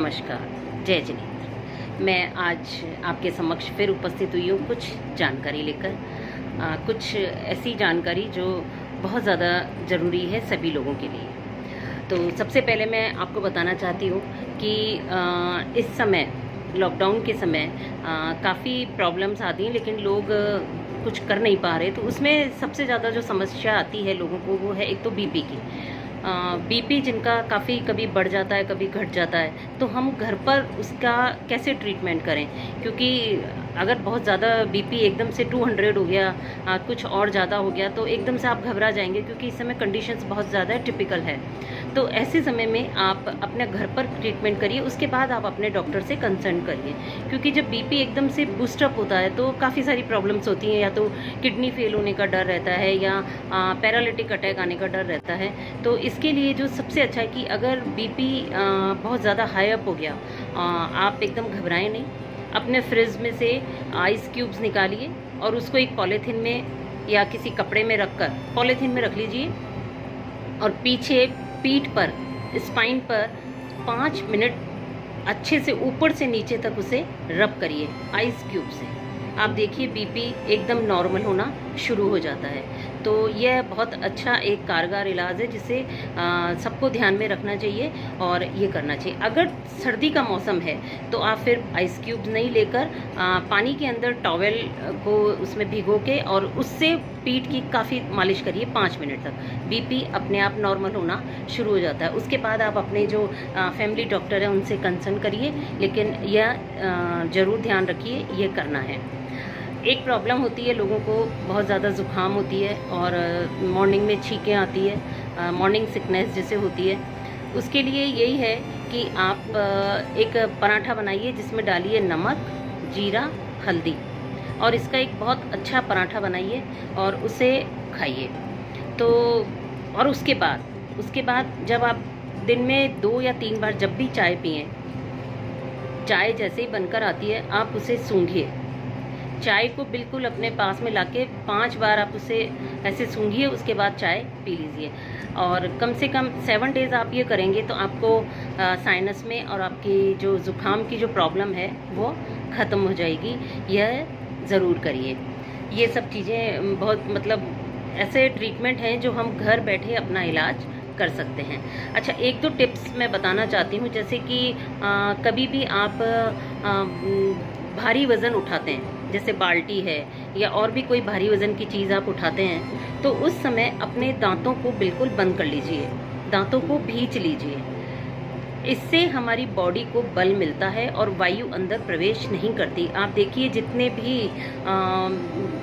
नमस्कार, जय जिनेंद्र। मैं आज आपके समक्ष फिर उपस्थित हुई हूँ कुछ जानकारी लेकर। कुछ ऐसी जानकारी जो बहुत ज़्यादा ज़रूरी है सभी लोगों के लिए। तो सबसे पहले मैं आपको बताना चाहती हूँ कि इस समय लॉकडाउन के समय काफ़ी प्रॉब्लम्स आती हैं, लेकिन लोग कुछ कर नहीं पा रहे। तो उसमें सबसे ज़्यादा जो समस्या आती है लोगों को, वो है एक तो बीपी की। बीपी जिनका काफ़ी कभी बढ़ जाता है, कभी घट जाता है, तो हम घर पर उसका कैसे ट्रीटमेंट करें? क्योंकि अगर बहुत ज़्यादा बीपी एकदम से 200 हो गया, कुछ और ज़्यादा हो गया, तो एकदम से आप घबरा जाएंगे, क्योंकि इस समय कंडीशंस बहुत ज़्यादा टिपिकल है। तो ऐसे समय में आप अपने घर पर ट्रीटमेंट करिए, उसके बाद आप अपने डॉक्टर से कंसल्ट करिए। क्योंकि जब बीपी एकदम से बूस्टअप होता है तो काफ़ी सारी प्रॉब्लम्स होती हैं, या तो किडनी फेल होने का डर रहता है, या पैरालिटिक अटैक आने का डर रहता है। तो इसके लिए जो सबसे अच्छा है कि अगर बीपी बहुत ज़्यादा हाई अप हो गया, आप एकदम घबराएं नहीं। अपने फ्रिज में से आइस क्यूब्स निकालिए और उसको एक पॉलीथीन में या किसी कपड़े में रखकर पॉलीथीन में रख लीजिए, और पीछे पीठ पर, स्पाइन पर 5 मिनट अच्छे से ऊपर से नीचे तक उसे रब करिए आइस क्यूब से। आप देखिए बीपी एकदम नॉर्मल होना शुरू हो जाता है। तो यह बहुत अच्छा एक कारगर इलाज है, जिसे सबको ध्यान में रखना चाहिए और ये करना चाहिए। अगर सर्दी का मौसम है तो आप फिर आइस क्यूब्स नहीं लेकर पानी के अंदर टॉवेल को उसमें भिगो के और उससे पीठ की काफ़ी मालिश करिए 5 मिनट तक। बीपी अपने आप नॉर्मल होना शुरू हो जाता है। उसके बाद आप अपने जो फैमिली डॉक्टर हैं उनसे कंसल्ट करिए, लेकिन यह ज़रूर ध्यान रखिए ये करना है। एक प्रॉब्लम होती है लोगों को, बहुत ज़्यादा ज़ुकाम होती है और मॉर्निंग में छींकें आती है, मॉर्निंग सिकनेस जिसे होती है। उसके लिए यही है कि आप एक पराठा बनाइए जिसमें डालिए नमक, जीरा, हल्दी, और इसका एक बहुत अच्छा पराठा बनाइए और उसे खाइए। तो और उसके बाद जब आप दिन में 2 या 3 बार जब भी चाय पिएं, चाय जैसे ही बनकर आती है आप उसे सूंघिए। चाय को बिल्कुल अपने पास में लाके 5 बार आप उसे ऐसे सूंघिए, उसके बाद चाय पी लीजिए। और कम से कम 7 डेज़ आप ये करेंगे तो आपको साइनस में और आपकी जो ज़ुकाम की जो प्रॉब्लम है वो ख़त्म हो जाएगी। यह ज़रूर करिए। ये सब चीज़ें बहुत ऐसे ट्रीटमेंट हैं जो हम घर बैठे अपना इलाज कर सकते हैं। अच्छा, एक दो टिप्स मैं बताना चाहती हूँ। जैसे कि कभी भी आप भारी वज़न उठाते हैं, जैसे बाल्टी है या और भी कोई भारी वज़न की चीज़ आप उठाते हैं, तो उस समय अपने दांतों को बिल्कुल बंद कर लीजिए, दांतों को भींच लीजिए। इससे हमारी बॉडी को बल मिलता है और वायु अंदर प्रवेश नहीं करती। आप देखिए जितने भी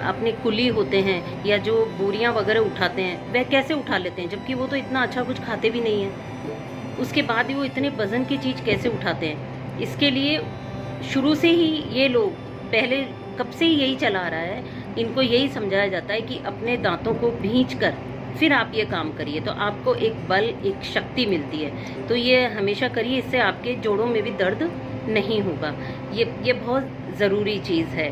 अपने कुली होते हैं या जो बोरियां वगैरह उठाते हैं, वह कैसे उठा लेते हैं, जबकि वो तो इतना अच्छा कुछ खाते भी नहीं हैं। उसके बाद भी वो इतने वज़न की चीज़ कैसे उठाते हैं? इसके लिए शुरू से ही ये लोग, पहले कब से ही यही चला आ रहा है, इनको यही समझाया जाता है कि अपने दांतों को भींच कर फिर आप ये काम करिए, तो आपको एक बल, एक शक्ति मिलती है। तो ये हमेशा करिए, इससे आपके जोड़ों में भी दर्द नहीं होगा। ये बहुत ज़रूरी चीज़ है।